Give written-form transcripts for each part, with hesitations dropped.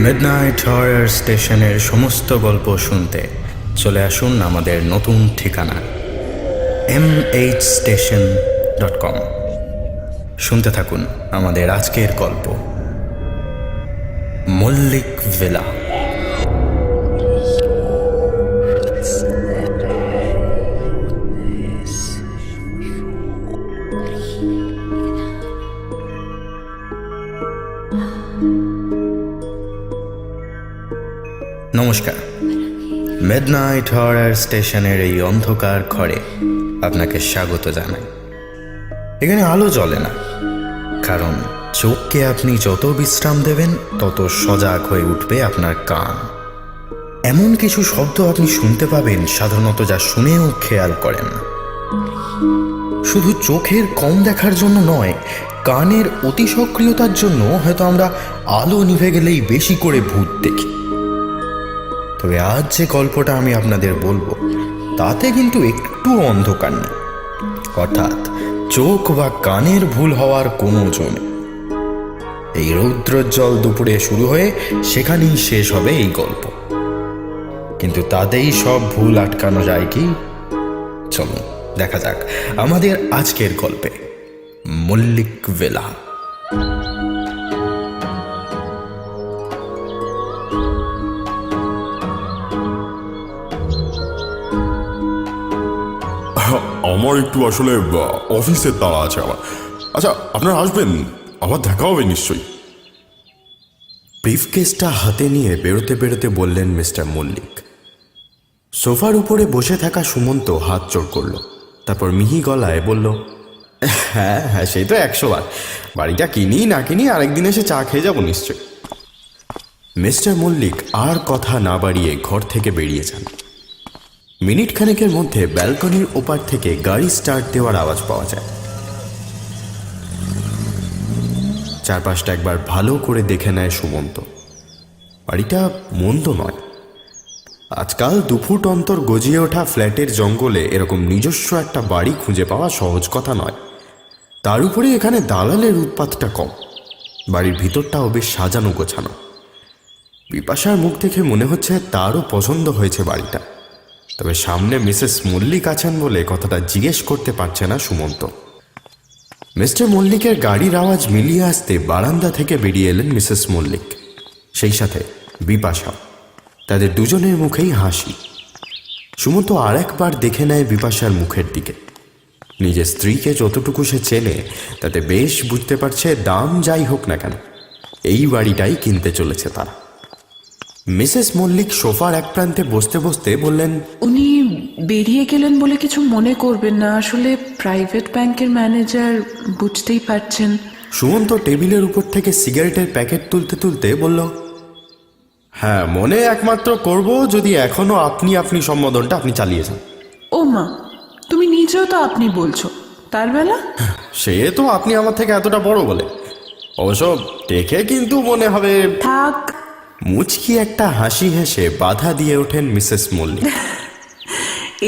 Midnight horror স্টেশনের সমস্ত গল্প শুনতে চলে আসুন আমাদের নতুন ঠিকানা mhstation.com। শুনতে থাকুন আমাদের আজকের গল্প মল্লিক ভিলা। নমস্কার, মিডনাইট হরর স্টেশনের এই অন্ধকার ঘরে আপনাকে স্বাগত জানাই। এখানে আলো জ্বলে না, কারণ চোখকে আপনি যত বিশ্রাম দেবেন তত সজাগ হয়ে উঠবে আপনার কান। এমন কিছু শব্দ আপনি শুনতে পাবেন সাধারণত যা শুনেও খেয়াল করেন না। শুধু চোখের কম দেখার জন্য নয়, কানের অতি সক্রিয়তার জন্য হয়তো আমরা আলো নিভে গেলেই বেশি করে ভূত দেখি। তবে আজ যে গল্পটা আমি আপনাদের বলবো তাতে কিন্তু একটু অন্ধকার নেই, অর্থাৎ চোখ বা কানের ভুল হওয়ার কোনো জন্য। এই রৌদ্রোজ্জ্বল দুপুরে শুরু হয়ে সেখানেই শেষ হবে এই গল্প। কিন্তু তাতেই সব ভুল আটকানো যায় কি? চলুন দেখা যাক আমাদের আজকের গল্পে মল্লিক ভিলা। আমার একটু আসলে অফিসের তাড়া আছে আমার। আচ্ছা, আপনারা আসবেন, আবার দেখা হবে নিশ্চয়ই। ব্রিফকেসটা হাতে নিয়ে বেরোতে বেরোতে বললেন মিস্টার মল্লিক। সোফার উপরে বসে থাকা সুমন্ত হাত জোড় করল, তারপর মিহি গলায় বলল, হ্যাঁ হ্যাঁ, সেই তো 100 বার। বাড়িটা কিনি না কিনি আরেকদিন এসে চা খেয়ে যাবো নিশ্চয়। মিস্টার মল্লিক আর কথা না বাড়িয়ে ঘর থেকে বেরিয়ে যান। মিনিট খানেকের মধ্যে ব্যালকনির ওপার থেকে গাড়ি স্টার্ট দেওয়ার আওয়াজ পাওয়া যায়। চারপাশটা একবার ভালো করে দেখে নেয় সুমন্ত। বাড়িটা মন্দ নয়। আজকাল 2 ফুট অন্তর গজিয়ে ওঠা ফ্ল্যাটের জঙ্গলে এরকম নিজস্ব একটা বাড়ি খুঁজে পাওয়া সহজ কথা নয়। তার উপরে এখানে দালালের উৎপাতটা কম। বাড়ির ভিতরটাও বেশ সাজানো গোছানো। বিপাশার মুখ দেখে মনে হচ্ছে তারও পছন্দ হয়েছে বাড়িটা। তবে সামনে মিসেস মল্লিক আছেন বলে কথাটা জিজ্ঞেস করতে পারছে না সুমন্ত। মিস্টার মল্লিকের গাড়ির আওয়াজ মিলিয়ে আসতে বারান্দা থেকে বেরিয়ে এলেন মিসেস মল্লিক, সেই সাথে বিপাশা। তাদের দুজনের মুখেই হাসি। সুমন্ত আর একবার দেখে নেয় বিপাশার মুখের দিকে। নিজের স্ত্রীকে যতটুকু সে চেনে তাতে বেশ বুঝতে পারছে দাম যাই হোক না কেন এই বাড়িটাই কিনতে চলেছে তারা। মিসেস মল্লিক সোফার এক প্রান্তে বসতে বসতে বললেন, উনি বেরিয়ে গেলেন বলে কিছু মনে করবেন না, আসলে প্রাইভেট ব্যাংকের ম্যানেজার, বুঝতেই পারছেন। সুমন্ত টেবিলের উপর থেকে সিগারেটের প্যাকেট তুলতে তুলতে বলল, হ্যাঁ, মনে একমাত্র করব যদি এখনো আপনি সম্বোধনটা আপনি চালিয়ে যান। ও মা, তুমি নিজেও তো আপনি বলছো, তার বেলা? সে তো আপনি আমার থেকে এতটা বড় বলে, অবশ্য দেখে কিন্তু মনে হবে। থাক। মুচকি একটা হাসি হেসে বাধা দিয়ে ওঠেন মিসেস মল্লিক।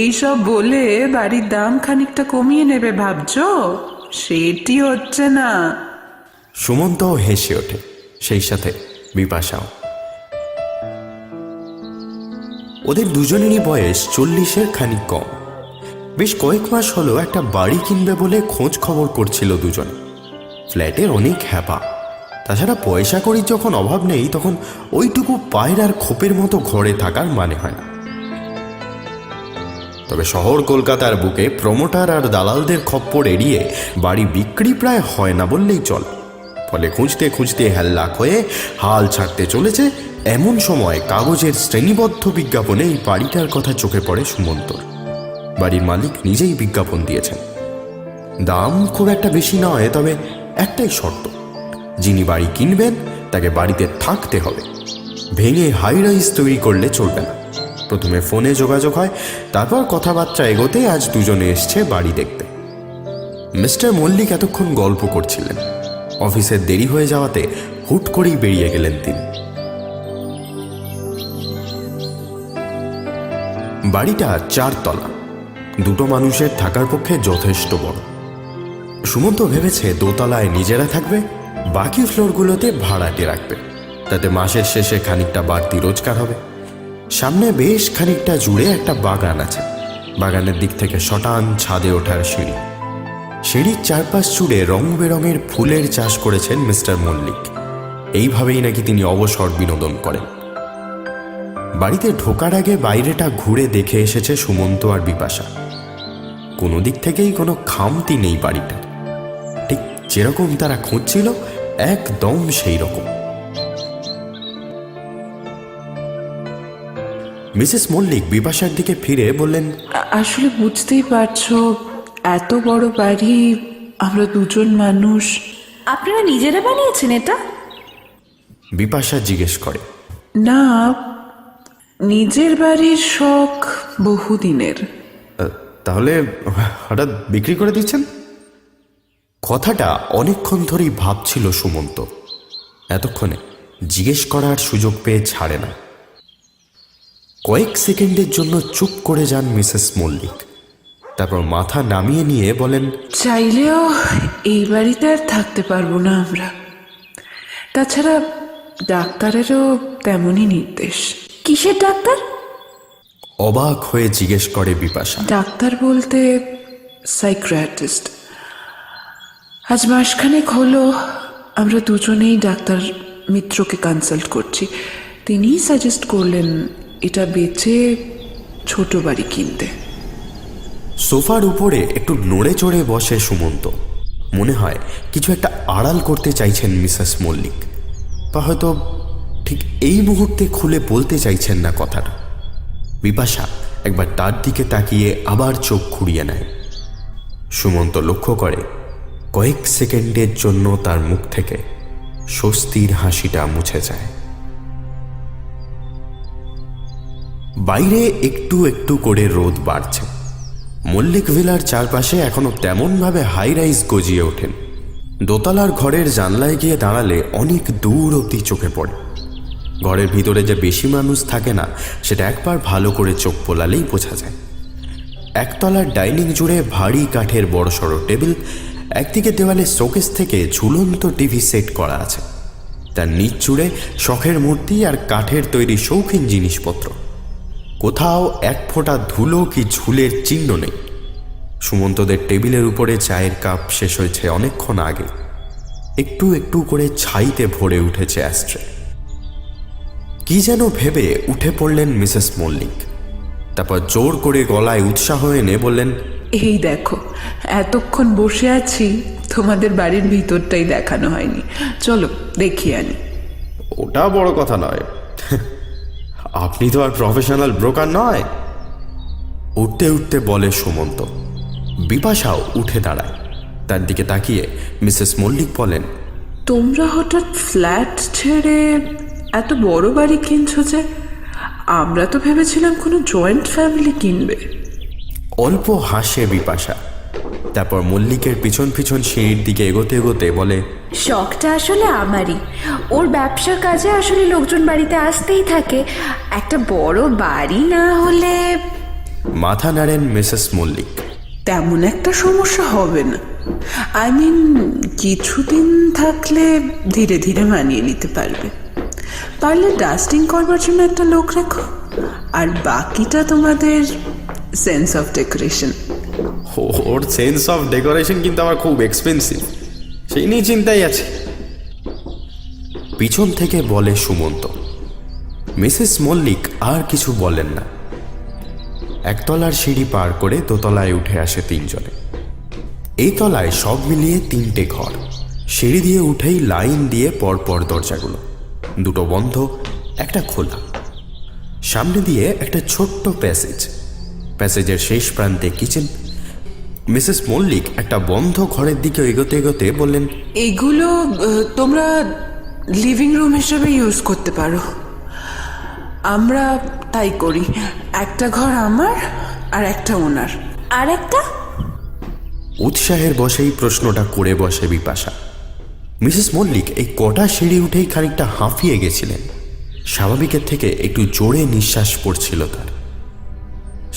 এইসব বলে বাড়ির দাম খানিকটা কমিয়ে নেবে ভাবছো? সেটি হচ্ছে না। সুমন্তও হেসে ওঠে, সেই সাথে বিপাশাও। ওদের দুজনেরই বয়স 40-এর খানিক কম। বেশ কয়েক মাস হলো একটা বাড়ি কিনবে বলে খোঁজ খবর করছিল দুজনে। ফ্ল্যাটের অনেক হ্যাপা, তাছাড়া পয়সা কড়ির যখন অভাব নেই তখন ওইটুকু পায়রার খোপের মতো ঘরে থাকার মানে হয় না। তবে শহর কলকাতার বুকে প্রমোটার আর দালালদের খপ্পর এড়িয়ে বাড়ি বিক্রি প্রায় হয় না বললেই চলে। ফলে খুঁজতে খুঁজতে হ্যাল্লাক হয়ে হাল ছাড়তে চলেছে এমন সময় কাগজের শ্রেণীবদ্ধ বিজ্ঞাপনে এই বাড়িটার কথা চোখে পড়ে সুমন্তর। বাড়ির মালিক নিজেই বিজ্ঞাপন দিয়েছেন। দাম খুব একটা বেশি নয়, তবে একটাই শর্ত, যিনি বাড়ি কিনবেন তাকে বাড়িতে থাকতে হবে। ভেঙে হাই রাইজ তৈরি করলে চলবে না। প্রথমে ফোনে যোগাযোগ হয়, তারপর কথাবার্তা এগোতে আজ দুজনে এসছে বাড়ি দেখতে। মিস্টার মল্লিক এতক্ষণ গল্প করছিলেন। অফিসের দেরি হয়ে যাওয়াতে হুট করেই বেরিয়ে গেলেন তিনি। বাড়িটা 4 তলা, 2 মানুষের থাকার পক্ষে যথেষ্ট বড়। সুমন্ত ভেবেছে দোতলায় নিজেরা থাকবে, বাকি ফ্লোরগুলোতে ভাড়াটে রাখবে। তাতে মাসের শেষে খানিকটা বাড়তি রোজগার হবে। সামনে বেশ খানিকটা জুড়ে একটা বাগান আছে। বাগানের দিক থেকে শটান ছাদে ওঠার সিঁড়ি। সিঁড়ির চারপাশ জুড়ে রং বেরঙের ফুলের চাষ করেছেন মিস্টার মল্লিক। এইভাবেই নাকি তিনি অবসর বিনোদন করেন। বাড়িতে ঢোকার আগে বাইরেটা ঘুরে দেখে এসেছে সুমন্ত আর বিপাশা। কোনো দিক থেকেই কোনো খামতি নেই বাড়িটার। ঠিক যেরকম তারা খুঁজছিল একদম সেই রকম। মিসেস মল্লিক বিপাশার দিকে ফিরে বললেন, আসলে বুঝতেই পারছো, এত বড় বাড়ি, আমরা দুজন মানুষ। আপনারা নিজেরা বানিয়েছেন এটা? বিপাশা জিজ্ঞেস করে। না, নিজের বাড়ির শখ বহুদিনের। তাহলে হঠাৎ বিক্রি করে দিচ্ছেন? কথাটা অনেকক্ষণ ধরেই ভাবছিল সুমন্ত। এতক্ষণে জিজ্ঞেস করার সুযোগ পেয়ে ছাড়ে না। কয়েক সেকেন্ডের জন্য চুপ করে যান মিসেস মল্লিক। তারপর মাথা নামিয়ে নিয়ে বলেন, চাইলেও এই বাড়িতে আর থাকতে পারবো না আমরা। তাছাড়া ডাক্তারেরও তেমনই নির্দেশ। কিসের ডাক্তার? অবাক হয়ে জিজ্ঞেস করে বিপাশা। ডাক্তার বলতে সাইকিয়াট্রিস্ট। আজ মাসখানেক হলো আমরা দুজনেই ডাক্তার মিত্রকে কনসাল্ট করছি। তিনিই সাজেস্ট করলেন এটা বেচে ছোট বাড়ি কিনতে। সোফার উপরে একটু নড়ে চড়ে বসে সুমন্ত। মনে হয় কিছু একটা আড়াল করতে চাইছেন মিসেস মল্লিক, বা হয়তো ঠিক এই মুহূর্তে খুলে বলতে চাইছেন না কথাটা। বিপাশা একবার তার দিকে তাকিয়ে আবার চোখ ঘুরিয়ে নেয়। সুমন্ত লক্ষ্য করে কয়েক সেকেন্ডের জন্য তার মুখ থেকে স্বস্তির হাসিটা মুছে যায়। বাইরে একটু একটু করে রোদ বাড়ছে। মল্লিক ভিলার চারপাশে এখনো তেমনভাবে হাই রাইজ গজিয়ে ওঠেন। দোতলার ঘরের জানলায় গিয়ে দাঁড়ালে অনেক দূর অবধি চোখে পড়ে। ঘরের ভিতরে যে বেশি মানুষ থাকে না সেটা একবার ভালো করে চোখ পোলালেই বোঝা যায়। একতলার ডাইনিং জুড়ে ভারী কাঠের বড়সড় টেবিল, একদিকে দেওয়ালে শোকেস থেকে ঝুলন্ত টিভি সেট করা আছে। তার নিচ জুড়ে শখের মূর্তি আর কাঠের তৈরি শৌখিন জিনিসপত্র। কোথাও এক ফোঁটা ধুলো কি ঝুলের চিহ্ন নেই। সুমন্তদের টেবিলের উপরে চায়ের কাপ শেষ হয়েছে অনেকক্ষণ আগে। একটু একটু করে ছাইতে ভরে উঠেছে অ্যাস্ট্রে। কি যেন ভেবে উঠে পড়লেন মিসেস মল্লিক। তারপর জোর করে গলায় উৎসাহ এনে বললেন, এই দেখো, এতক্ষণ বসে আছি, তোমাদের বাড়ির ভিতরটাই দেখানো হয়নি। চলো দেখিয়ে আনি। ওটা বড় কথা নয়, আপনি তো আর প্রফেশনাল ব্রোকার নয়। উঠতে উঠতে বলে সুমন্ত। বিপাশাও উঠে দাঁড়ায়। তার দিকে তাকিয়ে মিসেস মল্লিক বলেন, তোমরা হঠাৎ ফ্ল্যাট ছেড়ে এত বড় বাড়ি কিনছো যে? আমরা তো ভেবেছিলাম কোনো জয়েন্ট ফ্যামিলি কিনবে। অল্প হাসে বিপাশা। তারপর মল্লিকের পিছন পিছন সিঁড়ির দিকে এগোতে এগোতে বলে, শখটা আসলে আমারই। ওর ব্যবসার কাজে আসলে লোকজন বাড়িতে আসতেই থাকে। একটা বড় বাড়ি না হলে। মাথা নাড়েন মিসেস মল্লিক। তেমন একটা সমস্যা হবে না। আই মিন, কিছুদিন থাকলে ধীরে ধীরে মানিয়ে নিতে পারবে। পারলে ডাস্টিং করবার জন্য একটা লোক রাখো, আর বাকিটা তোমাদের sense of decoration. Or sense of decoration কিন্তু আমার খুব এক্সপেন্সিভ, সেই নিয়ে চিন্তাই আছে। পিছন থেকে বলে সুমন্ত। মিসেস মল্লিক আর কিছু বলেন না। একতলার সিঁড়ি পার করে দোতলায় উঠে আসে তিনজনে। এই তলায় সব মিলিয়ে 3টে ঘর। সিঁড়ি দিয়ে উঠেই লাইন দিয়ে পরপর দরজাগুলো, দুটো বন্ধ, একটা খোলা। সামনে দিয়ে একটা ছোট্ট প্যাসেজ। প্যাসেজের শেষ প্রান্তে কিচেন। মিসেস মল্লিক একটা বন্ধ ঘরের দিকে এগোতে এগোতে বললেন, এগুলো তোমরা লিভিং রুম হিসেবে ইউজ করতে পারো। আমরা তাই করি। একটা ঘর আমার আর একটা ওনার। আর একটা? উৎসাহের বসেই প্রশ্নটা করে বসে বিপাশা। মিসেস মল্লিক এই কটা সিঁড়ি উঠেই খানিকটা হাঁফিয়ে গেছিলেন। স্বাভাবিকের থেকে একটু জোরে নিঃশ্বাস পড়ছিল তার।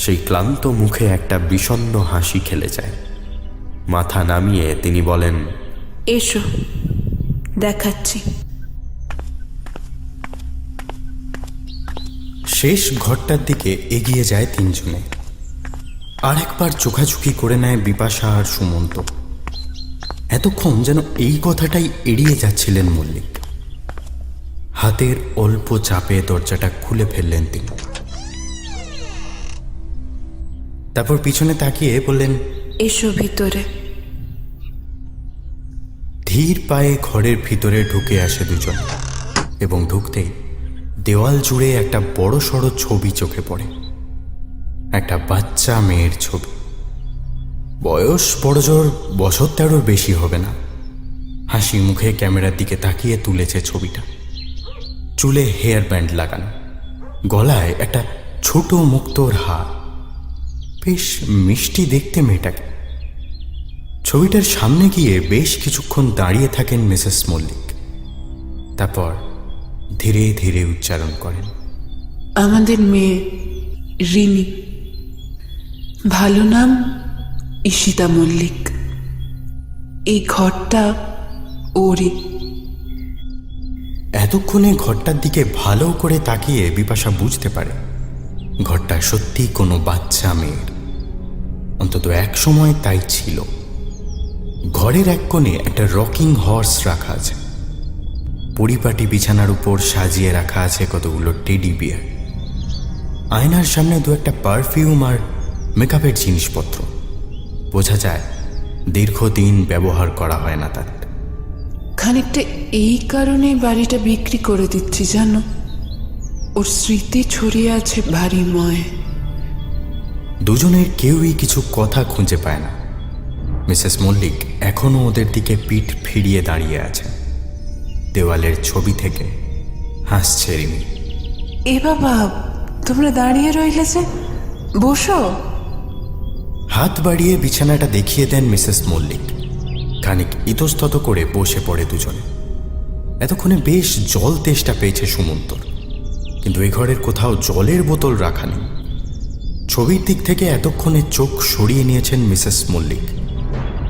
সেই ক্লান্ত মুখে একটা বিষণ্ণ হাসি খেলে যায়। মাথা নামিয়ে তিনি বলেন, এসো দেখাচ্ছি। শেষ ঘরটার দিকে এগিয়ে যায় তিনজনে। আর একবার চোখাচোখি করে নেয় বিপাশা আর সুমন্ত। এতক্ষণ যেন এই কথাটাই এড়িয়ে যাচ্ছিলেন মল্লিক। হাতের অল্প চাপে দরজাটা খুলে ফেললেন তিনি। তারপর পিছনে তাকিয়ে বললেন, এসো ভিতরে। ধীর পায়ে ঘরের ভিতরে ঢুকে আসে দুজন এবং ঢুকতেই দেওয়াল জুড়ে একটা বড় সড়ো ছবি চোখে পড়ে। একটা বাচ্চা মেয়ের ছবি। বয়স বড়জোর বছর 13 বেশি হবে না। হাসি মুখে ক্যামেরার দিকে তাকিয়ে তুলেছে ছবিটা। চুলে হেয়ার ব্যান্ড লাগানো, গলায় একটা ছোট মুক্তোর হার। বেশ মিষ্টি দেখতে মেয়েটাকে। ছবিটার সামনে গিয়ে বেশ কিছুক্ষণ দাঁড়িয়ে থাকেন মিসেস মল্লিক। তারপর ধীরে ধীরে উচ্চারণ করেন, আমাদের মেয়ে রিনি, ভালো নাম ঈশিতা মল্লিক। এই ঘরটা ওরই। এতক্ষণে ঘরটার দিকে ভালো করে তাকিয়ে বিপাশা বুঝতে পারে ঘরটা সত্যি কোনো বাচ্চা মেয়ের। অন্তত এক সময় তাই ছিল। ঘরের এক কোণে একটা রকিং হর্স রাখা আছে। পরিপাটি বিছানার উপর সাজিয়ে রাখা আছে কতগুলো টেডি বিয়ার। আয়নার সামনে দু একটা পারফিউম আর মেকআপের জিনিসপত্র। বোঝা যায় দীর্ঘদিন ব্যবহার করা হয় না তাদের। খানিকটা এই কারণে বাড়িটা বিক্রি করে দিচ্ছি জানো। ওর স্মৃতি ছড়িয়ে আছে ভারীময়। দুজনের কেউই কিছু কথা খুঁজে পায় না। মিসেস মল্লিক এখনো ওদের দিকে পিঠ ফিরিয়ে দাঁড়িয়ে আছে। দেওয়ালের ছবি থেকে হাসছে রিমি। এ বাবা, তোমরা দাঁড়িয়ে রইলে যে, বসো। হাত বাড়িয়ে বিছানাটা দেখিয়ে দেন মিসেস মল্লিক। খানিক ইতস্তত করে বসে পড়ে দুজনে। এতক্ষণে বেশ জল তেষ্টা পেয়েছে সুমন্তর, কিন্তু এই ঘরের কোথাও জলের বোতল রাখা নেই। ছবির দিক থেকে এতক্ষণে চোখ সরিয়ে নিয়েছেন মিসেস মল্লিক।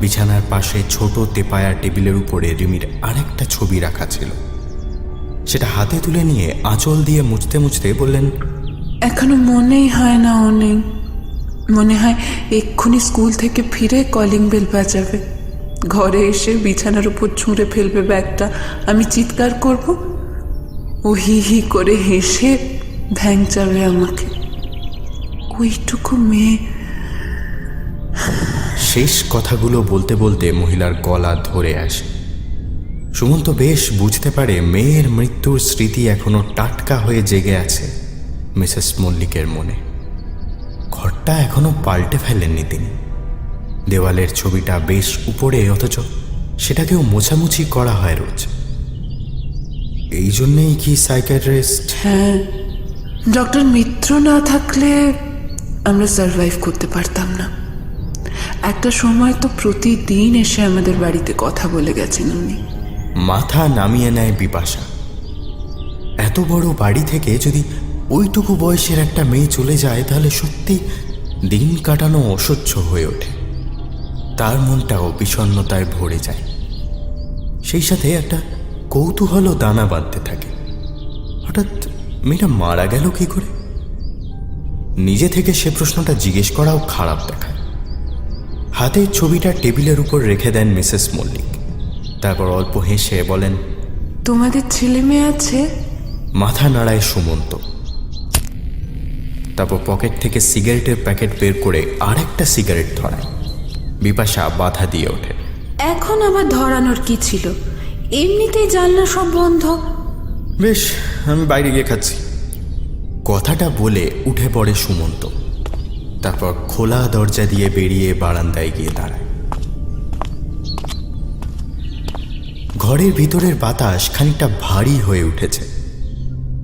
বিছানার পাশে ছোট তেপায়া টেবিলের উপরে রিমির আরেকটা ছবি রাখা ছিল। সেটা হাতে তুলে নিয়ে আঁচল দিয়ে মুছতে মুছতে বললেন, এখনো মনেই হয় না ও নেই। মনে হয় এক্ষুনি স্কুল থেকে ফিরে কলিং বেল বাজাবে, ঘরে এসে বিছানার উপর ছুঁড়ে ফেলবে ব্যাগটা, আমি চিৎকার করব, ও হি হি করে হেসে ভ্যাংচাবে আমাকে। ওইটুকু মেয়ে। শেষ কথাগুলো বলতে বলতে মহিলার গলা ধরে আসে। সুমন্ত বেশ বুঝতে পারে মেয়ের মৃত্যুর স্মৃতি এখনো টাটকা হয়ে জেগে আছে মিসেস মল্লিকের মনে। ঘরটা এখনো পাল্টে ফেলেননি তিনি। দেওয়ালের ছবিটা বেশ উপরে, অথচ সেটাকেও মোছামুছি করা হয় রোজ। এই জন্যেই কি সাইকিয়াট্রিস্ট? হ্যাঁ, ডক্টর মিত্র না থাকলে আমরা সার্ভাইভ করতে পারতাম না। একটা সময় তো প্রতিদিন এসে আমাদের বাড়িতে কথা বলে গেছেন উনি। মাথা নামিয়ে নেয় বিপাশা। এত বড় বাড়ি থেকে যদি ওইটুকু বয়সের একটা মেয়ে চলে যায়, তাহলে সত্যি দিন কাটানো অসহ্য হয়ে ওঠে। তার মনটাও বিষণ্ণতায় ভরে যায়। সেই সাথে একটা কৌতূহলও দানা বাঁধতে থাকে। হঠাৎ মেয়েটা মারা গেল কি করে? নিজে থেকে সে প্রশ্নটা জিজ্ঞেস করাও খারাপ দেখায়। হাতের ছবিটা টেবিলের উপর রেখে দেন মিসেস মল্লিক। তারপর অল্প হেসে বলেন, তোমাদের ছেলে মেয়ে আছে? মাথা নাড়ায় সুমন্ত। তারপর পকেট থেকে সিগারেটের প্যাকেট বের করে আরেকটা সিগারেট ধরায়। বিপাশা বাধা দিয়ে ওঠে। এখন আবার ধরানোর কি ছিল? এমনিতেই জানলা সব বন্ধ। বেশ, আমি বাইরে গিয়ে খাচ্ছি। কথাটা বলে উঠে পড়ে সুমন্ত। তারপর খোলা দরজা দিয়ে বেরিয়ে বারান্দায় গিয়ে দাঁড়ায়। ঘরের ভিতরের বাতাস খানিকটা ভারী হয়ে উঠেছে।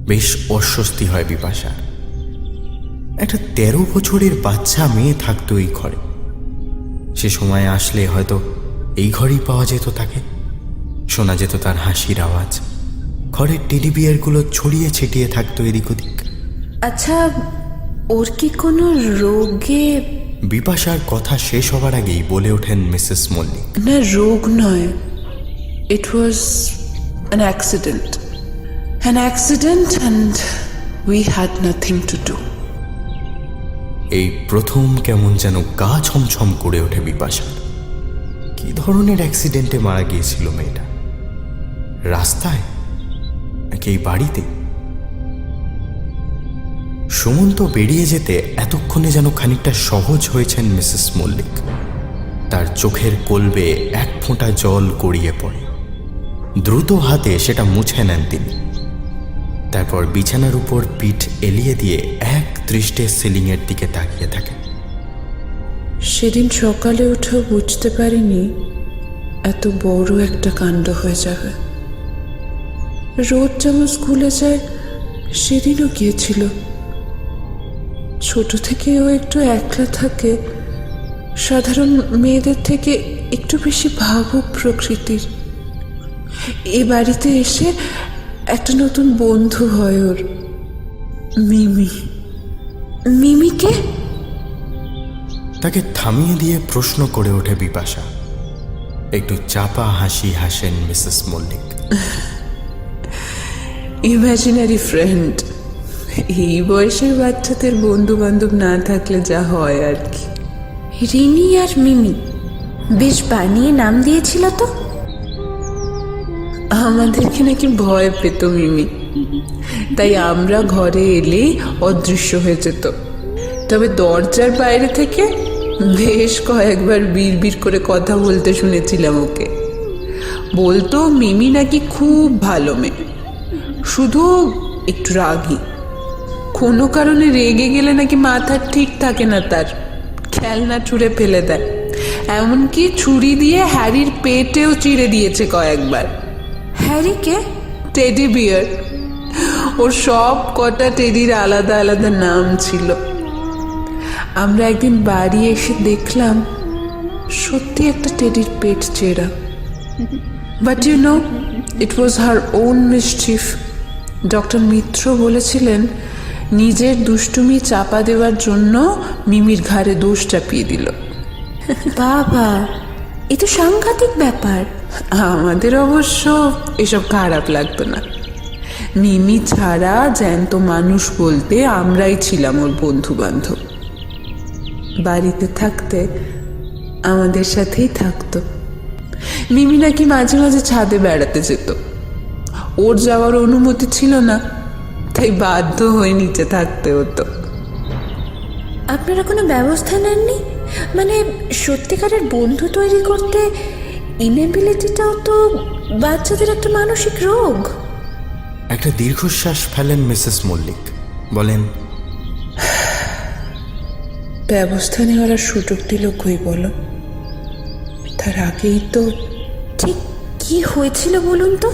বেশ অস্বস্তি হয় বিপাশার। একটা 13 বছরের বাচ্চা মেয়ে থাকতো এই ঘরে। সে সময় আসলে হয়তো এই ঘরেই পাওয়া যেত তাকে। শোনা যেত তার হাসির আওয়াজ। ঘরের টেডি বিয়ারগুলো ছড়িয়ে ছিটিয়ে থাকতো এদিক ওদিক। আচ্ছা, ওর কি কোনো রোগে? বিপাশার কথা শেষ হবার আগেই বলে ওঠেন মিসেস মল্লিক, না, রোগ নয়, it was an accident. An accident and We had nothing to do. এই প্রথম কেমন যেন গা ছমছম করে ওঠে বিপাশা। কি ধরনের অ্যাক্সিডেন্টে মারা গিয়েছিল মেয়েটা? রাস্তায় নাকি এই বাড়িতে? সুমন্ত বেরিয়ে যেতে এতক্ষণে যেন খানিকটা সহজ হয়েছেন মিসেস মল্লিক। তার চোখের কোলবে এক ফোঁটা জল গড়িয়ে পড়ে। দ্রুত হাতে সেটা মুছে নেন তিনি। তারপর বিছানার উপর পিঠ এলিয়ে দিয়ে এক দৃষ্টে সিলিংয়ের দিকে তাকিয়ে থাকেন। সেদিন সকালে উঠেও বুঝতে পারিনি এত বড় একটা কাণ্ড হয়ে যাবে। রোজ যেমন স্কুলে যায় সেদিনও গিয়েছিল। ছোট থেকে ও একটু একলা থাকে, সাধারণ মেয়েদের থেকে একটু বেশি ভাবুক প্রকৃতির। এ বাড়িতে এসে একটা নতুন বন্ধু হয় ওর, মিমি। মিমিকে? তাকে থামিয়ে দিয়ে প্রশ্ন করে ওঠে বিপাশা। একটু চাপা হাসি হাসেন মিসেস মল্লিক। Imaginary friend. এই বয়সের বাচ্চাদের বন্ধু বান্ধব না থাকলে যা হয় আর কি। রিনি আর মিমি বেশ বানিয়ে নাম দিয়েছিল তো। আমাদেরকে নাকি ভয় পেত মিমি, তাই আমরা ঘরে এলেই অদৃশ্য হয়ে যেত। তবে দরজার বাইরে থেকে বেশ কয়েকবার বিড় করে কথা বলতে শুনেছিলাম ওকে। বলতো মিমি নাকি খুব ভালো মেয়ে, শুধু একটু রাগী। কোনো কারণে রেগে গেলে নাকি মাথা ঠিক থাকে না তার, খেলনা ছুঁড়ে ফেলে দেয়। এমনকি ছুরি দিয়ে হ্যারির পেটেও চিড়ে দিয়েছে কয়েকবার। হ্যারিকে? Teddy bear. ওর সব কটা টেডির আলাদা আলাদা নাম ছিল। আমরা একদিন বাড়ি এসে দেখলাম সত্যি একটা টেডির পেট চেরা। But you know, it was her own mischief. Doctor Mitra বলেছিলেন নিজের দুষ্টুমি চাপা দেওয়ার জন্য মিমির ঘাড়ে দোষ চাপিয়ে দিল। বাবা, এ তো সাংঘাতিক ব্যাপার। আমাদের অবশ্য এসব খারাপ লাগতো না। মিমি ছাড়া জ্যান্ত মানুষ বলতে আমরাই ছিলাম ওর বন্ধু বান্ধব। বাড়িতে থাকতে আমাদের সাথেই থাকতো। মিমি নাকি মাঝে মাঝে ছাদে বেড়াতে যেত। ওর যাওয়ার অনুমতি ছিল না, তাই বাধ্য হয়ে নিচে থাকতে হতো। আপনারা কোনো ব্যবস্থা নেননি? মানে সত্যিকারের বন্ধু তৈরি করতে ইনএবিলিটিটাও তো বাচ্চাদের একটা মানসিক রোগ। একটা দীর্ঘশ্বাস ফেলেন মিসেস মল্লিক, বলেন, ব্যবস্থা নেওয়ার আর সুযোগ দিল কই বলো? তার আগেই তো। ঠিক কি হয়েছিল বলুন তো?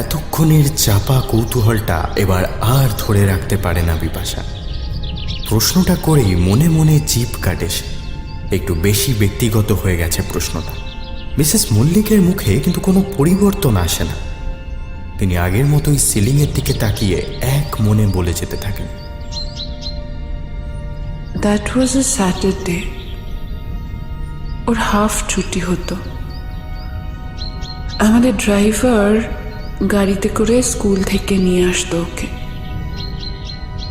এতক্ষণের চাপা কৌতূহলটা এবার আর ধরে রাখতে পারে না বিপাশা। প্রশ্নটা করেই মনে মনে জিভ কাটে সে। একটু বেশি ব্যক্তিগত হয়ে গেছে প্রশ্নটা। মিসেস মল্লিকের মুখে কিন্তু কোনো পরিবর্তন আসে না। তিনি আগের মতোই সিলিংয়ের দিকে তাকিয়ে এক মনে বলে যেতে থাকেন, that was A Saturday. Or half ছুটি হতো। আমাদের ড্রাইভার গাড়িতে করে স্কুল থেকে নিয়ে আসতো ওকে।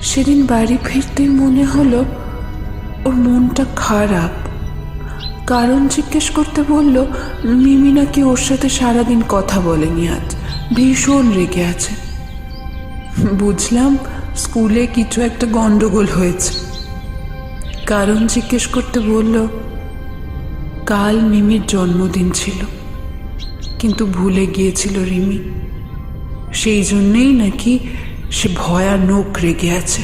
সেদিন বাড়ি ফিরতে মনে হলো ওর মনটা খারাপ। কারণ জিজ্ঞেস করতে বলল মিমি নাকি ওর সাথে সারাদিন কথা বলেনি, আজ ভীষণ রেগে আছে। বুঝলাম স্কুলে কিছু একটা গন্ডগোল হয়েছে। কারণ জিজ্ঞেস করতে বলল কাল মিমির জন্মদিন ছিল, কিন্তু ভুলে গিয়েছিল রিমি। সেই জন্যেই নাকি সে ভয়ানক রেগে আছে।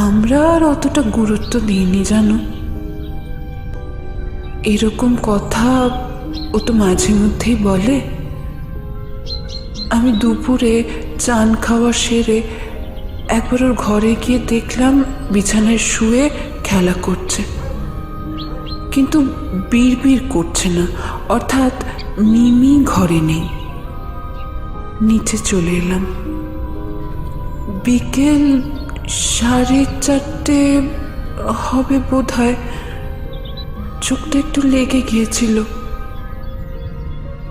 আমরা আর অতটা গুরুত্ব দিইনি জানো। এরকম কথা ও তো মাঝে মধ্যেই বলে। আমি দুপুরে চান খাওয়া সেরে একবার ওর ঘরে গিয়ে দেখলাম বিছানায় শুয়ে খেলা করছে, কিন্তু বিড়বিড় করছে না, অর্থাৎ মিমি ঘরে নেই। নিচে চলে এলাম। বিকেল 4:30 হবে বোধহয়। চোখটা একটু লেগে গিয়েছিল।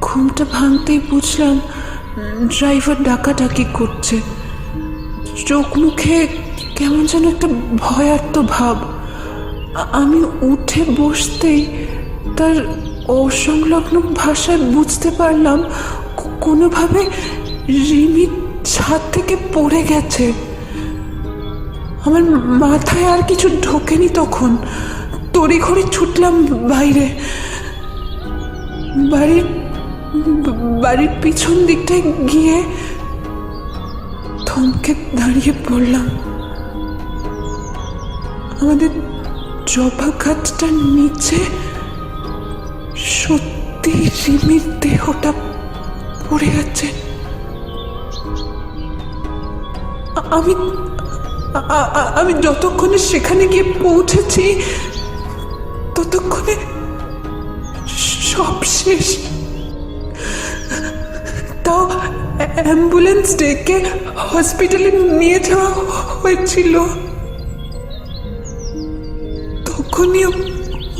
ঘুমটা ভাঙতেই বুঝলাম ড্রাইভার ডাকাডাকি করছে, চোখ মুখে কেমন যেন একটা ভয়ার্ত ভাব। আমি উঠে বসতেই তার অসংলগ্ন ভাষায় বুঝতে পারলাম কোনোভাবে রিমি ছাদ থেকে পড়ে গেছে। আমার মাথায় আর কিছু ঢোকেনি তখন। তড়িঘড়ি ছুটলাম বাইরে। বাড়ির পিছন দিকটায় গিয়ে থমকে দাঁড়িয়ে পড়লাম। আমাদের জবা গাছটার নিচে সত্যি রিমির দেহটা পড়ে আছে। আমি যতক্ষণে সেখানে গিয়ে পৌঁছেছি ততক্ষণে সব শেষ। তাও অ্যাম্বুলেন্স ডেকে হসপিটালে নিয়ে যাওয়া হয়েছিল। তখনই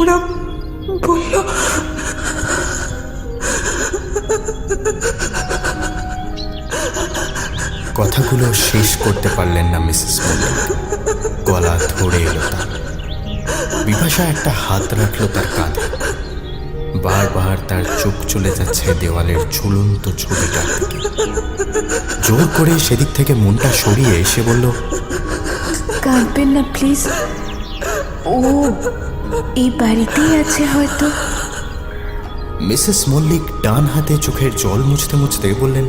ওরা বলল কথাগুলো শেষ করতে পারলেন না মিসেস মল্লিক। গলা ধরে এলো তার। বিপাশা একটা হাত রাখলো তার কাঁধে। বারবার তার চোখ চলে যাচ্ছে দেওয়ালের ঝুলন্ত ছবিটার দিকে। জোর করে সেদিক থেকে মনটা সরিয়ে এসে বলল, কাঁদবেন না প্লিজ, ও এই বাড়িতেই আছে হয়তো। মিসেস মল্লিক ডান হাতে চোখের জল মুছতে মুছতে বললেন,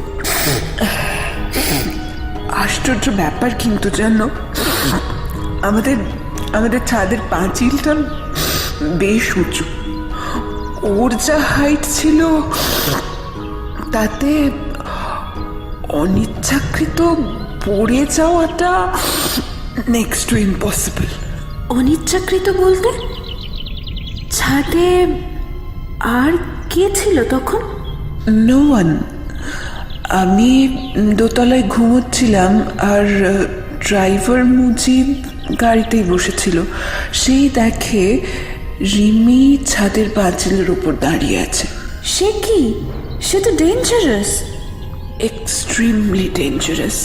আশ্চর্য ব্যাপার কিন্তু জানো, আমাদের ছাদের পাঁচিলটা বেশ উঁচু। ওর যা হাইট ছিল তাতে অনিচ্ছাকৃত পড়ে যাওয়াটা নেক্সট টু ইম্পসিবল। অনিচ্ছাকৃত বলতে ছাদে আর কে ছিল তখন? No one. আমি দোতলায় ঘুমোচ্ছিলাম আর ড্রাইভার মুজিব গাড়িতেই বসেছিল। সেই দেখে রিমি ছাদের পাঁচিলের উপর দাঁড়িয়ে আছে। সে কি? সে তো ডেঞ্জারাস। Extremely dangerous.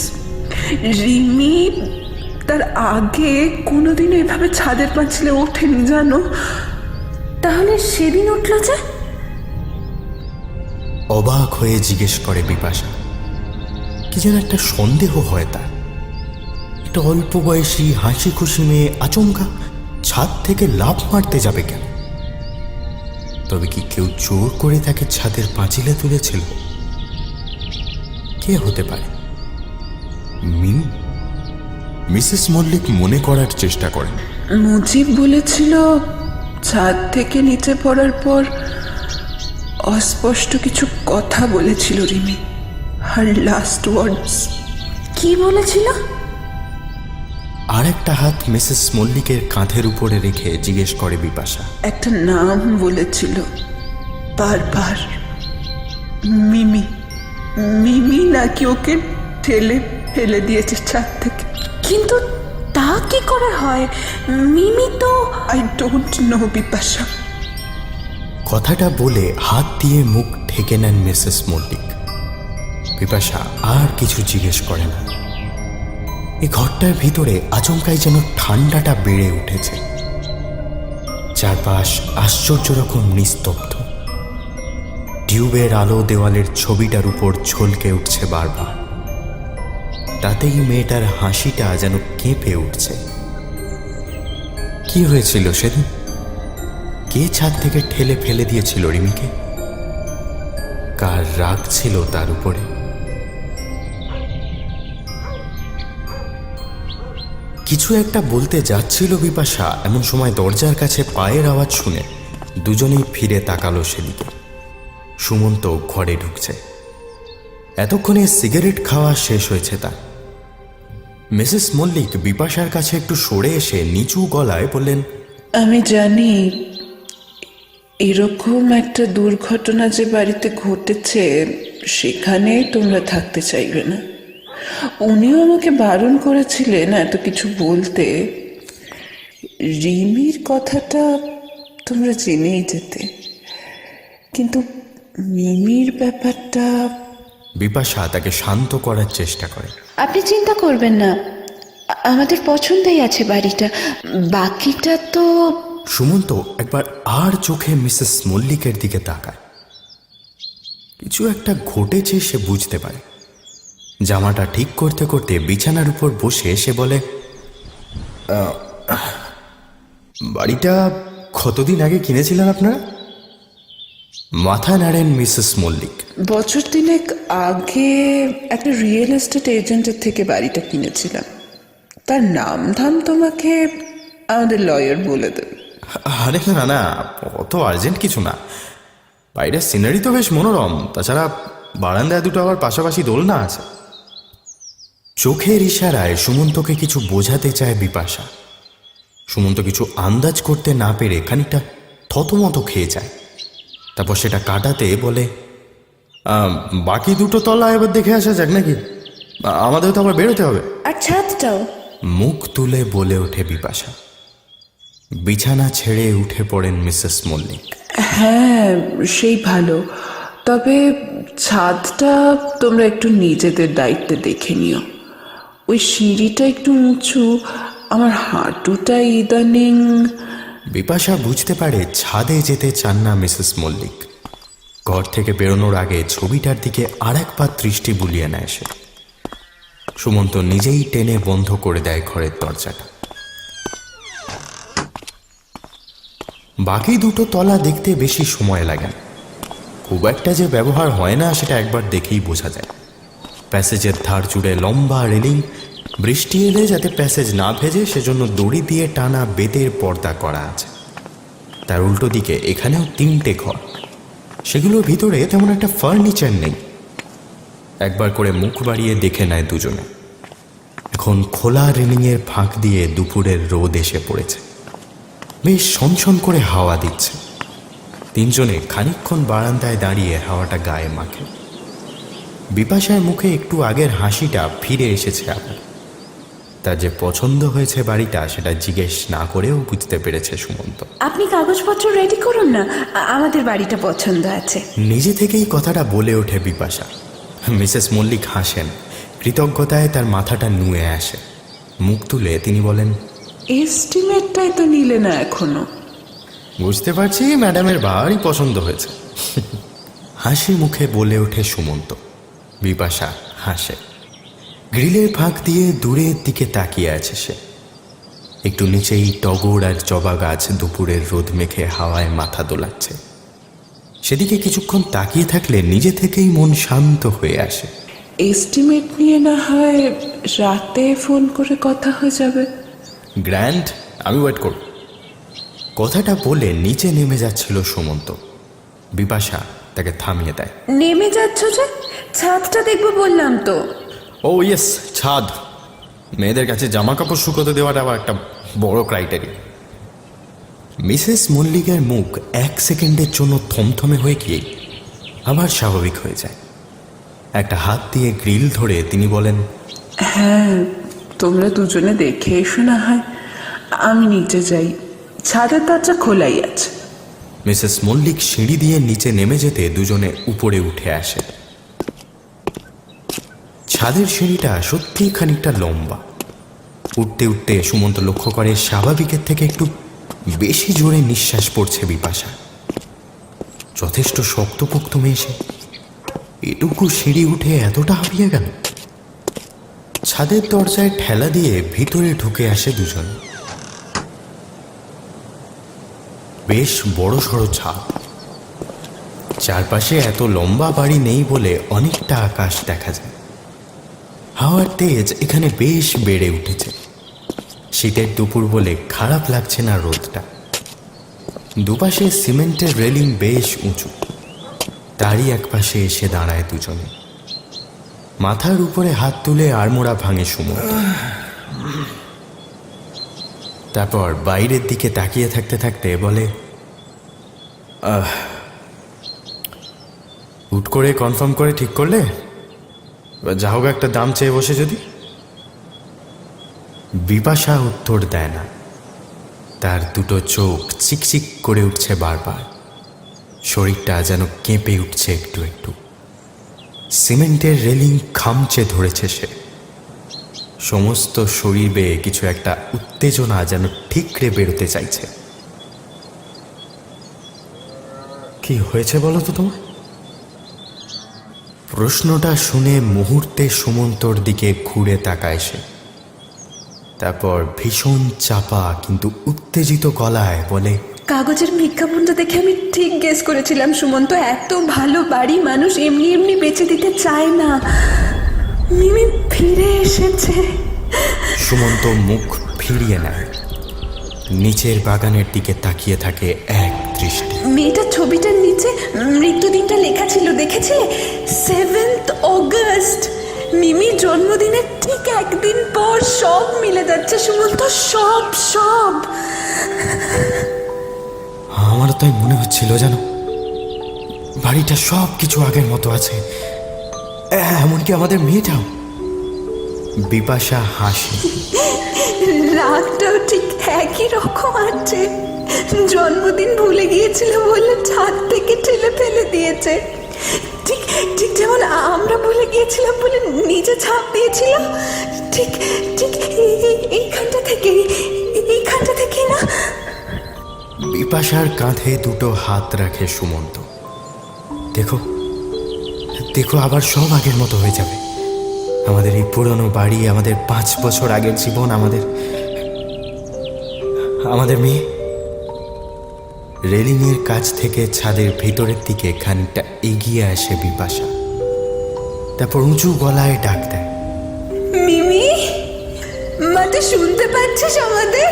রিমি তার আগে কোনোদিনও এভাবে ছাদের পাঁচিলে ওঠেনি জানো। তাহলে সেদিন উঠল যে? অবাক হয়ে জিজ্ঞেস করে বিপাশা। কি যেন একটা সন্দেহ হয় তার। একটা অল্প বয়সী হাসি খুশি মেয়ে আচমকা ছাদ থেকে লাফ মারতে যাবে কেন? তবে কি কেউ জোর করে তাকে ছাদের পাঁচিলে তুলেছিল? কে হতে পারে? মিসেস মল্লিক মনে করার চেষ্টা করেন। মুজিব বলেছিল ছাদ থেকে নিচে পড়ার পর অস্পষ্ট কিছু কথা বলেছিল রিমি। হার লাস্ট ওয়ার্ডস। কি বলেছিল? আর একটা হাত মিসেস মল্লিকের কাঁধের উপরে রেখে জিজ্ঞেস করে বিপাশা। একটা নাম বলেছিল বারবার। মিমি। মিমি নাকি ওকে ঠেলে ফেলে দিয়েছে ছাদ থেকে। কিন্তু তা কি করে হয়? মিমি তো... আই ডোন্ট নো বিপাশা। কথাটা বলে হাত দিয়ে মুখ ঢেকে নেন মিসেস মল্লিক। বিপাশা আর কিছু জিজ্ঞেস করে না। এই ঘরটার ভিতরে আচমকাই যেন ঠান্ডাটা বেড়ে উঠেছে। চারপাশ আশ্চর্য রকম নিস্তব্ধ। টিউবের আলো দেওয়ালের ছবিটার উপর ঝলকে উঠছে বারবার। তাতেই মেয়েটার হাসিটা যেন কেঁপে উঠছে। কি হয়েছিল সেদিন? কে ছাদ থেকে ঠেলে ফেলে দিয়েছিল রিমিকে? কার রাগ ছিল তার উপরে? কিছু একটা বলতে যাচ্ছিল বিপাশা, এমন সময় দরজার কাছে পায়ের আওয়াজ শুনে দুজনেই ফিরে তাকালো সেদিকে। সুমন্ত ঘরে ঢুকছে। এতক্ষণে সিগারেট খাওয়া শেষ হয়েছে তার। মিসেস মল্লিক বিপাশার কাছে একটু সরে এসে নিচু গলায় বললেন, আমি জানি এরকম একটা দুর্ঘটনা যে বাড়িতে ঘটেছে সেখানে তোমরা থাকতে চাইবে না। উনিও আমাকে বারণ করেছিলেন এত কিছু বলতে। রিমির কথাটা তোমরা জেনেই যেতে, কিন্তু মিমির ব্যাপারটা বিপাশা তাকে শান্ত করার চেষ্টা করে। আপনি চিন্তা করবেন না, আমাদের পছন্দই আছে বাড়িটা, বাকিটা তো। সুমন্ত একবার আর চোখে মিসেস মল্লিকের দিকে তাকায়। কিছু একটা ঘটেছে সে বুঝতে পারে। জামাটা ঠিক করতে করতে বিছানার উপর বসে সে বলে, বাড়িটা কতদিন আগে কিনেছিলেন আপনারা? মাথা নাড়েন মিসেস মল্লিক। বছর তিনেক আগে একটা রিয়েল এস্টেট এজেন্টের থেকে বাড়িটা কিনেছিলাম। তার নাম ধাম তোমাকে আমাদের লয়ার বলে দেবে। আরে না না, অত আর্জেন্ট কিছু না। বাইরের সিনারি তো বেশ মনোরম, তাছাড়া বারান্দায় দুটো আবার পাশাপাশি দোলনা আছে। চোখের ইশারায় সুমন্তকে কিছু বোঝাতে চায় বিপাশা। সুমন্ত কিছু আন্দাজ করতে না পেরে খানিকটা থতমত খেয়ে যায়। তারপর সেটা কাটাতে বলে, বাকি দুটো তলা এবার দেখে আসা যাক নাকি? আমাদের তো আবার বেরোতে হবে। আর ছাদটাও। মুখ তুলে বলে ওঠে বিপাশা। বিছানা ছেড়ে উঠে পড়েন মিসেস মল্লিক। হ্যাঁ, সেই ভালো। তবে ছাদটা তোমরা একটু নিজেদের দায়িত্বে দেখে নিও। ওই সিঁড়িটা একটু উঁচু, আমার হাঁটুটা ইদানিং। বিপাশা বুঝতে পারে ছাদে যেতে চান না মিসেস মল্লিক। ঘর থেকে বেরোনোর আগে ছবিটার দিকে আর একবার দৃষ্টি বুলিয়ে নেয় সে। সুমন্ত নিজেই টেনে বন্ধ করে দেয় ঘরের দরজাটা। বাকি দুটো তলা দেখতে বেশি সময় লাগে না। খুব একটা যে ব্যবহার হয় না সেটা একবার দেখেই বোঝা যায়। প্যাসেজের ধার জুড়ে লম্বা রেলিং, বৃষ্টি এলে যাতে প্যাসেজ না ভেজে সেজন্য দড়ি দিয়ে টানা বেতের পর্দা করা আছে। তার উল্টো দিকে এখানেও 3টে ঘর, সেগুলোর ভিতরে তেমন একটা ফার্নিচার নেই। একবার করে মুখ বাড়িয়ে দেখে নেয় দুজনে। এখন খোলা রেলিংয়ের ফাঁক দিয়ে দুপুরের রোদ এসে পড়েছে। বেশ সনসন করে হাওয়া দিচ্ছে। তিনজনে খানিকক্ষণ বারান্দায় দাঁড়িয়ে হাওয়াটা গায়ে মাখে। বিপাশার মুখে একটু আগের হাসিটা ফিরে এসেছে আবার। তার যে পছন্দ হয়েছে বাড়িটা সেটা জিজ্ঞেস না করেও বুঝতে পেরেছে সুমন্ত। আপনি কাগজপত্র রেডি করুন না, আমাদের বাড়িটা পছন্দ আছে। নিজে থেকেই কথাটা বলে ওঠে বিপাশা। মিসেস মল্লিক হাসেন। কৃতজ্ঞতায় তার মাথাটা নুয়ে আসে। মুখ তুলে তিনি বলেন, এস্টিমেটটাই তো নিলে না এখনো। বুঝতে পারছি ম্যাডামের ভারী পছন্দ হয়েছে। হাসি মুখে বলে ওঠে সুমন্ত। বিপাশা হাসে। গ্রিলের ফাঁক দিয়ে দূরের দিকে তাকিয়ে আছে সে। একটু নিচেই টগর আর জবা গাছ দুপুরের রোদ মেখে হাওয়ায় মাথা দোলাচ্ছে। সেদিকে কিছুক্ষণ তাকিয়ে থাকলে নিজে থেকেই মন শান্ত হয়ে আসে। এস্টিমেট নিয়ে না হয় রাতে ফোন করে কথা হয়ে যাবে। গ্র্যান্ড, আমি ওয়েট করব। কথাটা বলে নিচে নেমে যাচ্ছিল সুমন্ত। বিপাশা তাকে থামিয়ে দেয়। নেমে যাচ্ছ যে? ছাদটা দেখবো বললাম তো। ও ইয়েস, ছাদ। মেয়েদের কাছে জামা কাপড় শুকোতে দেওয়াটা আবার একটা বড় ক্রাইটেরিয়া। মিসেস মল্লিকের মুখ 1 সেকেন্ডের জন্য থমথমে হয়ে গিয়ে আবার স্বাভাবিক হয়ে যায়। একটা হাত দিয়ে গ্রিল ধরে তিনি বলেন, হ্যাঁ, তোমরা দুজনে দেখে এসো না হয়, আমি নিচে যাই। ছাদের দরজা খোলাই আছে। মিসেস মল্লিক সিঁড়ি দিয়ে নিচে নেমে যেতে দুজনে উপরে উঠে আসে। ছাদের সিঁড়িটা সত্যিই খানিকটা লম্বা। উঠতে উঠতে সুমন্ত লক্ষ্য করে স্বাভাবিকের থেকে একটু বেশি জোরে নিঃশ্বাস পড়ছে বিপাশা। যথেষ্ট শক্তপোক্ত মেয়ে সে। এটুকু সিঁড়ি উঠে এতটা হাঁপিয়ে গেল। ছাদের দরজায় ঠেলা দিয়ে ভিতরে ঢুকে আসে দুজন। বেশ বড় সড়ো ছাদ। চারপাশে এত লম্বা বাড়ি নেই বলে অনেকটা আকাশ দেখা যায়। হাওয়ার তেজ এখানে বেশ বেড়ে উঠেছে। শীতের দুপুর বলে খারাপ লাগছে না রোদটা। দুপাশে সিমেন্টের রেলিং বেশ উঁচু। তারই একপাশে এসে দাঁড়ায় দুজনে। মাথার উপরে হাত তুলে আড়মোড়া ভাঙে সুমন্ত। তারপর বাইরের দিকে তাকিয়ে থাকতে থাকতে বলে, হুট করে কনফার্ম করে ঠিক করলে? যা হোক একটা দাম চেয়ে বসে যদি। বিপাশা উত্তর দেয় না। তার দুটো চোখ চিকচিক করে উঠছে বারবার। শরীরটা যেন কেঁপে উঠছে একটু একটু। সিমেন্টের রেলিং খামচে ধরেছে সে। সমস্ত শরীর বেয়ে কিছু একটা উত্তেজনা যেন ঠিকরে বেরোতে চাইছে। কি হয়েছে বলো তো তোমার? প্রশ্নটা শুনে মুহূর্তে সুমন্তর দিকে ঘুরে তাকায় সে। তারপর ভীষণ চাপা কিন্তু উত্তেজিত গলায় বলে, কাগজের বিজ্ঞাপনটা দেখে আমি ঠিক গেস করেছিলাম সুমন্ত, এত ভালো বাড়ি মানুষ এমনি এমনি বেচে দিতে চায় না। মিমি ফিরে এসেছে। সুমন্ত মুখ ফিরিয়ে নেয়, নিচের বাগানের দিকে তাকিয়ে থাকে এক দৃষ্টি। মেয়েটার ছবিটার নিচে মৃত্যুদিনটা লেখা ছিল, দেখেছিলে? 7th অগস্ট, মিমির জন্মদিনের ঠিক একদিন পর। সব মিলে যাচ্ছে সুমন্ত, সব সব। আমারও তাই মনে হচ্ছিল, জানো, বাড়িটা সব কিছু আগের মতো আছে, এমনকি আমাদের মেয়েটাও। বিপাশা হাসি। রাগটাও ঠিক একই রকম আছে। জন্মদিন ভুলে গিয়েছিল বলে ছাদ থেকে ঠেলে ফেলে দিয়েছে, ঠিক ঠিক যেমন আমরা ভুলে গিয়েছিলাম বলে নিজে ছাপ দিয়েছিলাম। ঠিক ঠিক এইখানটা থেকে না। বিপাশার কাঁধে দুটো হাত রাখে সুমন্ত। দেখো দেখো, আবার সব আগের মতো হয়ে যাবে। আমাদের এই পুরনো বাড়ি, আমাদের 5 বছর আগের জীবন, আমাদের মেয়ে। রেলিংয়ের কাছ থেকে ছাদের ভেতরের দিকে খানিকটা এগিয়ে আসে বিপাশা। তারপর উঁচু গলায় ডাক দেয়, মিমি, মা তুই শুনতে পাচ্ছিস আমাদের?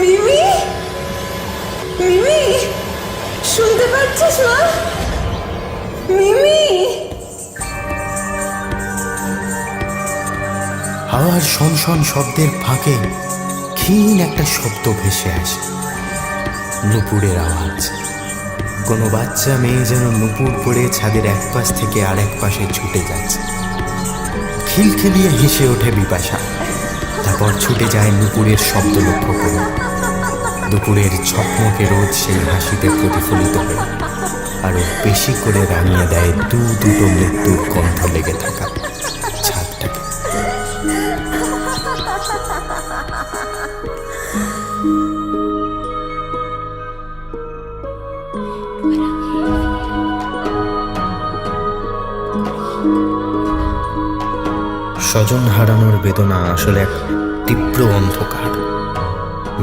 মিমি, মিমি, শুনতে পাচ্ছিস মা? মিমি। হাওয়ার শনশন শব্দের ফাঁকে ক্ষীণ একটা শব্দ ভেসে আসে, নুপুরের আওয়াজ। কোনো বাচ্চা মেয়ে যেন নুপুর পরে ছাদের এক পাশ থেকে আর এক পাশে ছুটে যাচ্ছে। খিলখিলিয়ে হেসে ওঠে বিপাশা, তারপর ছুটে যায় নুপুরের শব্দ লক্ষ্য করে। দুপুরের ঝকমকে রোদ সেই হাসিতে প্রতিফলিত হয়ে আরো বেশি করে রাঙিয়ে দেয় দুটো মৃত্যুর গন্ধ লেগে থাকা ছাদটাকে। স্বজন হারানোর বেদনা আসলে এক তীব্র অন্ধকার।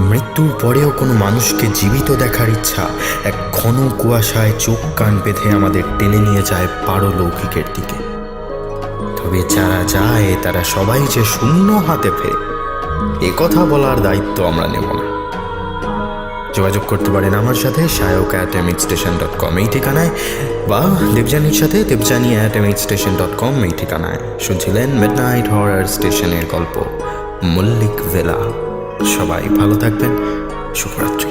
মৃত্যুর পরেও কোনো মানুষকে জীবিত দেখার ইচ্ছা এক ঘন কুয়াশায় চোখ কান বেঁধে আমাদের টেনে নিয়ে যায় পারলৌকিকের দিকে। তবে যারা যায় তারা সবাই যে শূন্য হাতে ফেরে, এ কথা বলার দায়িত্ব আমরা নেব না। যোগাযোগ করতে পারেন আমার সাথে shayok@mhstation.com এই ঠিকানায়, বা দেবযানীর সাথে debjani@mhstation.com এই ঠিকানায়। শুনছিলেন মিডনাইট হরার স্টেশনের গল্প মল্লিক ভেলা। সবাই ভালো থাকবেন, শুভরাত্রি।